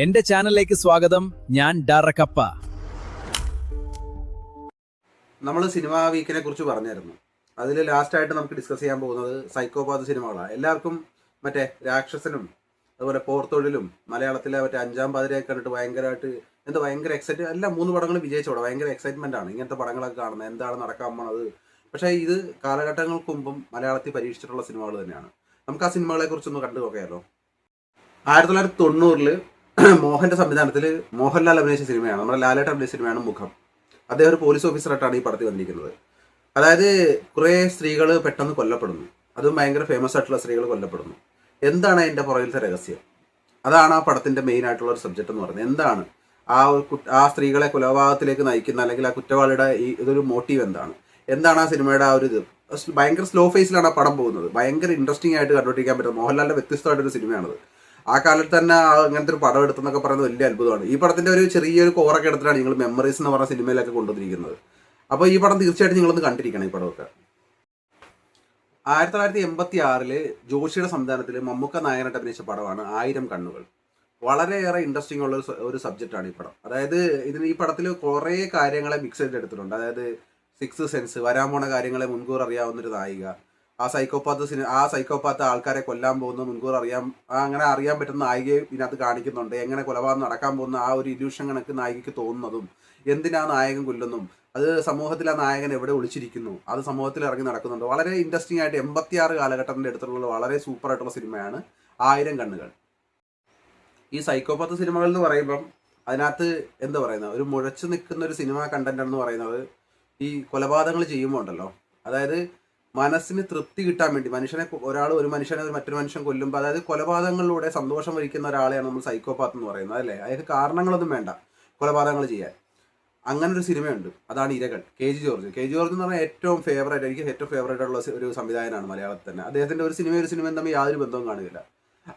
എന്റെ ചാനലിലേക്ക് സ്വാഗതം. ഞാൻ ഡാറക്കപ്പ. നമ്മൾ സിനിമാ വീക്കിനെ കുറിച്ച് പറഞ്ഞായിരുന്നു. അതിൽ ലാസ്റ്റായിട്ട് നമുക്ക് ഡിസ്കസ് ചെയ്യാൻ പോകുന്നത് സൈക്കോപാത്ത് സിനിമകളാണ്. എല്ലാവർക്കും മറ്റേ രാക്ഷസനും അതുപോലെ പോർത്തൊഴിലും മലയാളത്തിലെ മറ്റേ അഞ്ചാം പാതിരയൊക്കെ കണ്ടിട്ട് ഭയങ്കര എക്സൈറ്റ്. എല്ലാ 3 പടങ്ങളും വിജയിച്ചോടെ ഭയങ്കര എക്സൈറ്റ്മെന്റ് ആണ് ഇങ്ങനത്തെ പടങ്ങളൊക്കെ കാണുന്നത്, എന്താണ് നടക്കാൻ പോണത്. പക്ഷേ ഇത് കാലഘട്ടങ്ങൾക്ക് മുമ്പും മലയാളത്തിൽ പരീക്ഷിച്ചിട്ടുള്ള സിനിമകൾ തന്നെയാണ്. നമുക്ക് ആ സിനിമകളെ കുറിച്ചൊന്ന് കണ്ടു നോക്കിയാലോ. 1990 മോഹന്റെ സംവിധാനത്തിൽ മോഹൻലാൽ അഭിനയിച്ച സിനിമയാണ്, നമ്മുടെ ലാലേട്ടൻ അഭിനയിച്ച സിനിമയാണ് മുഖം. അദ്ദേഹം ഒരു പോലീസ് ഓഫീസറായിട്ടാണ് ഈ പടത്തിൽ വന്നിരിക്കുന്നത്. അതായത് കുറേ സ്ത്രീകൾ പെട്ടെന്ന് കൊല്ലപ്പെടുന്നു, അതും ഭയങ്കര ഫേമസ് ആയിട്ടുള്ള സ്ത്രീകൾ കൊല്ലപ്പെടുന്നു. എന്താണ് അതിൻ്റെ പുറകിലത്തെ രഹസ്യം? അതാണ് ആ പടത്തിൻ്റെ മെയിൻ ആയിട്ടുള്ള ഒരു സബ്ജക്റ്റ് എന്ന് പറയുന്നത്. എന്താണ് ആ സ്ത്രീകളെ കൊലപാതകത്തിലേക്ക് നയിക്കുന്ന, അല്ലെങ്കിൽ ആ കുറ്റവാളിയുടെ ഇതൊരു മോട്ടീവ് എന്താണ് ആ സിനിമയുടെ ആ ഒരു ഇത്. ഭയങ്കര സ്ലോ ഫേസിലാണ് ആ പടം പോകുന്നത്. ഭയങ്കര ഇൻട്രസ്റ്റിംഗ് ആയിട്ട് കണ്ടുപിടിക്കാൻ പറ്റുന്നത് മോഹൻലാലിൻ്റെ വ്യത്യസ്തമായിട്ടൊരു സിനിമയാണത്. ആ കാലത്ത് തന്നെ അങ്ങനത്തെ ഒരു പടം എടുത്തെന്നൊക്കെ പറയുന്നത് വലിയ അത്ഭുതമാണ്. ഈ പടത്തിന്റെ ഒരു ചെറിയൊരു കോറൊക്കെ എടുത്തിട്ടാണ് നിങ്ങൾ മെമ്മറീസ് എന്ന് പറഞ്ഞ സിനിമയിലൊക്കെ കൊണ്ടുവന്നിരിക്കുന്നത്. അപ്പോൾ ഈ പടം തീർച്ചയായിട്ടും നിങ്ങളൊന്ന് കണ്ടിരിക്കണം. ഈ പടമൊക്കെ 1986 ജോഷിയുടെ സംവിധാനത്തിൽ മമ്മൂക്ക നായകനായിട്ട് അഭിനയിച്ച പടമാണ് 1000 കണ്ണുകൾ. വളരെയേറെ ഇൻട്രസ്റ്റിംഗ് ഉള്ള ഒരു സബ്ജക്റ്റാണ് ഈ പടം. അതായത് ഈ പടത്തിൽ കുറേ കാര്യങ്ങളെ മിക്സ് ചെയ്തെടുത്തിട്ടുണ്ട്. അതായത് 6th സെൻസ്, വരാൻ പോണ കാര്യങ്ങളെ മുൻകൂർ അറിയാവുന്നൊരു നായിക, ആ സൈക്കോപാത്ത് ആൾക്കാരെ കൊല്ലാൻ പോകുന്നത് മുൻകൂർ അങ്ങനെ അറിയാൻ പറ്റുന്ന നായികയെ ഇതിനകത്ത് കാണിക്കുന്നുണ്ട്. എങ്ങനെ കൊലപാതകം നടക്കാൻ പോകുന്ന ആ ഒരു ഇല്യൂഷൻ കണക്ക് നായികയ്ക്ക് തോന്നുന്നതും, എന്തിനാ നായകൻ കൊല്ലുന്നു, അത് സമൂഹത്തിൽ ആ നായകൻ എവിടെ ഒളിച്ചിരിക്കുന്നു, അത് സമൂഹത്തിൽ ഇറങ്ങി നടക്കുന്നുണ്ട്. വളരെ ഇൻട്രസ്റ്റിംഗ് ആയിട്ട് 86 കാലഘട്ടത്തിൻ്റെ അടുത്തുള്ള വളരെ സൂപ്പർ ആയിട്ടുള്ള സിനിമയാണ് 1000 കണ്ണുകൾ. ഈ സൈക്കോപാത്ത് സിനിമകൾ എന്ന് പറയുമ്പം അതിനകത്ത് എന്താ പറയുന്നത്, ഒരു മുഴച്ചു നിൽക്കുന്ന ഒരു സിനിമ കണ്ടന്റ് എന്ന് പറയുന്നത് ഈ കൊലപാതകങ്ങൾ ചെയ്യുമ്പോൾ ഉണ്ടല്ലോ, അതായത് മനസ്സിന് തൃപ്തി കിട്ടാൻ വേണ്ടി ഒരു മനുഷ്യനെ മറ്റൊരു മനുഷ്യൻ കൊല്ലുമ്പോൾ, അതായത് കൊലപാതകങ്ങളിലൂടെ സന്തോഷം വഹിക്കുന്ന ഒരാളെയാണ് നമ്മൾ സൈക്കോപാത്ത് എന്ന് പറയുന്നത്, അല്ലേ? അതായത് കാരണങ്ങളൊന്നും വേണ്ട കൊലപാതകങ്ങൾ ചെയ്യാൻ. അങ്ങനെ ഒരു സിനിമയുണ്ട്, അതാണ് ഇരകൾ. കെ ജി ജോർജ് എന്ന് പറഞ്ഞാൽ എനിക്ക് ഏറ്റവും ഫേവറേറ്റ് ഉള്ള ഒരു സംവിധായകനാണ് മലയാളത്തിൽ തന്നെ. അദ്ദേഹത്തിൻ്റെ ഒരു സിനിമയും തമ്മിൽ യാതൊരു ബന്ധവും കാണുകയില്ല.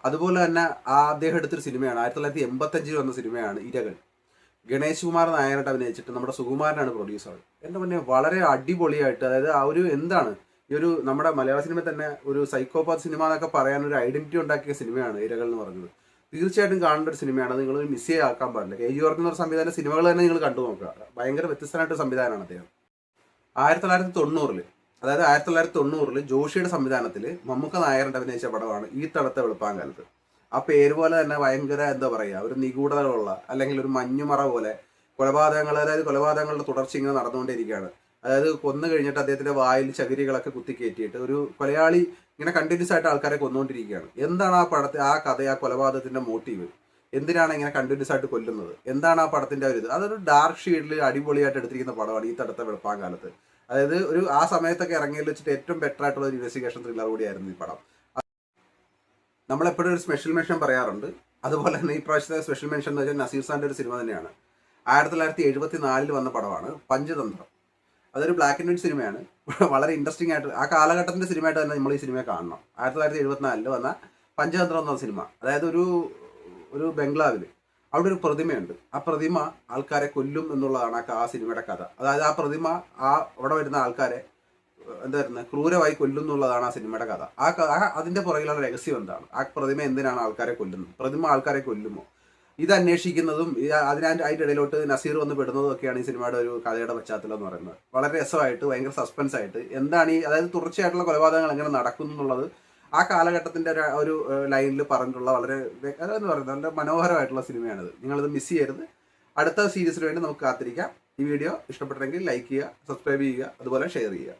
അതുപോലെ തന്നെ അദ്ദേഹം എടുത്തൊരു സിനിമയാണ് 1985 വന്ന സിനിമയാണ് ഇരകൾ. ഗണേഷ് കുമാർ നായകനായിട്ട് അഭിനയിച്ചിട്ട് നമ്മുടെ സുകുമാരനാണ് പ്രൊഡ്യൂസർ. എൻ്റെ മുന്നേ വളരെ അടിപൊളിയായിട്ട്, അതായത് ആ ഒരു എന്താണ് നമ്മുടെ മലയാള സിനിമ തന്നെ ഒരു സൈക്കോപാത്ത് സിനിമ എന്നൊക്കെ പറയാൻ ഒരു ഐഡന്റിറ്റി ഉണ്ടാക്കിയ സിനിമയാണ് ഇരകൾ എന്ന് പറയുന്നത്. തീർച്ചയായിട്ടും കാണേണ്ട ഒരു സിനിമയാണ്, നിങ്ങൾ മിസ് ചെയ്യാക്കാൻ പാടില്ല. കെ ജി ജോർജ് എന്നൊരു സംവിധാന സിനിമകൾ തന്നെ നിങ്ങൾ കണ്ടു നോക്കുക. ഭയങ്കര വ്യത്യസ്തമായിട്ടൊരു സംവിധാനമാണ് അദ്ദേഹം. 1990 ജോഷിയുടെ സംവിധാനത്തിൽ മമ്മൂക്ക നായകനായിട്ട് അഭിനയിച്ച പടമാണ് ഈ തണുത്ത വെളുപ്പാങ്കാലത്ത്. ആ പേര് പോലെ തന്നെ ഭയങ്കര എന്താ പറയുക, ഒരു നിഗൂഢതകളുള്ള, അല്ലെങ്കിൽ ഒരു മഞ്ഞുമറ പോലെ കൊലപാതകങ്ങളുടെ തുടർച്ച ഇങ്ങനെ നടന്നുകൊണ്ടിരിക്കുകയാണ്. അതായത് കൊന്നു കഴിഞ്ഞിട്ട് അദ്ദേഹത്തിന്റെ വായിൽ ചകിരികളൊക്കെ കുത്തിക്കയറ്റിയിട്ട് ഒരു കൊലയാളി ഇങ്ങനെ കണ്ടിന്യൂസ് ആയിട്ട് ആൾക്കാരെ കൊന്നുകൊണ്ടിരിക്കുകയാണ്. എന്താണ് ആ കൊലപാതകത്തിന്റെ മോട്ടീവ്? എന്തിനാണ് ഇങ്ങനെ കണ്ടിന്യൂസ് ആയിട്ട് കൊല്ലുന്നത്? എന്താണ് ആ പടത്തിന്റെ ഒരു ഇത്? അതൊരു ഡാർക്ക് ഷെയ്ഡിൽ അടിപൊളിയായിട്ട് എടുത്തിരിക്കുന്ന പടമാണ് ഈ തടുത്ത വെളുപ്പാങ്കാലത്ത്. അതായത് ആ സമയത്തൊക്കെ ഇറങ്ങിയതിൽ വെച്ചിട്ട് ഏറ്റവും ബെറ്റർ ആയിട്ടുള്ള ഒരു ഇൻവെസ്റ്റിഗേഷൻ ത്രില്ലർ കൂടിയായിരുന്നു ഈ പടം. നമ്മളെപ്പോഴും ഒരു സ്പെഷ്യൽ മെൻഷൻ പറയാറുണ്ട്. അതുപോലെ തന്നെ ഈ പ്രാവശ്യത്തെ സ്പെഷ്യൽ മെൻഷൻ എന്ന് വെച്ചാൽ നസീർ സാറിന്റെ ഒരു സിനിമ തന്നെയാണ്. 1974 വന്ന പടമാണ് പഞ്ചതന്ത്രം. അതൊരു ബ്ലാക്ക് ആൻഡ് വൈറ്റ് സിനിമയാണ്. വളരെ ഇൻട്രസ്റ്റിംഗ് ആയിട്ട് ആ കാലഘട്ടത്തിന്റെ സിനിമയായിട്ട് തന്നെ നമ്മൾ ഈ സിനിമയെ കാണണം. 1974 വന്ന പഞ്ചതന്ത്രം എന്ന സിനിമ. അതായത് ഒരു ബംഗ്ലാവിൽ അവിടെ ഒരു പ്രതിമയുണ്ട്. ആ പ്രതിമ ആൾക്കാരെ കൊല്ലും എന്നുള്ളതാണ് ആ സിനിമയുടെ കഥ. അതായത് ആ പ്രതിമ അവിടെ വരുന്ന ആൾക്കാരെ ക്രൂരമായി കൊല്ലും എന്നുള്ളതാണ് ആ സിനിമയുടെ കഥ. അതിന്റെ പുറകിലുള്ള രഹസ്യം എന്താണ്? ആ പ്രതിമ എന്തിനാണ് ആൾക്കാരെ കൊല്ലുന്നത്? പ്രതിമ ആൾക്കാരെ കൊല്ലുമോ? ഇത് അന്വേഷിക്കുന്നതും അതിൻ്റെ ഇടയിലോട്ട് നസീർ വന്ന് പെടുന്നതും ഒക്കെയാണ് ഈ സിനിമയുടെ ഒരു കഥയുടെ പശ്ചാത്തലം എന്ന് പറയുന്നത്. വളരെ രസമായിട്ട്, ഭയങ്കര സസ്പെൻസ് ആയിട്ട്, എന്താണ് അതായത് തുടർച്ചയായിട്ടുള്ള കൊലപാതകങ്ങൾ എങ്ങനെ നടക്കുന്നു എന്നുള്ളത് ആ കാലഘട്ടത്തിന്റെ ഒരു ലൈനിൽ പറഞ്ഞിട്ടുള്ള വളരെ എന്ന് പറയുന്നത് നല്ല മനോഹരമായിട്ടുള്ള സിനിമയാണിത്. നിങ്ങളിത് മിസ് ചെയ്യരുത്. അടുത്ത സീരീസിന് വേണ്ടി നമുക്ക് കാത്തിരിക്കാം. ഈ വീഡിയോ ഇഷ്ടപ്പെട്ടെങ്കിൽ ലൈക്ക് ചെയ്യുക, സബ്സ്ക്രൈബ് ചെയ്യുക, അതുപോലെ ഷെയർ ചെയ്യുക.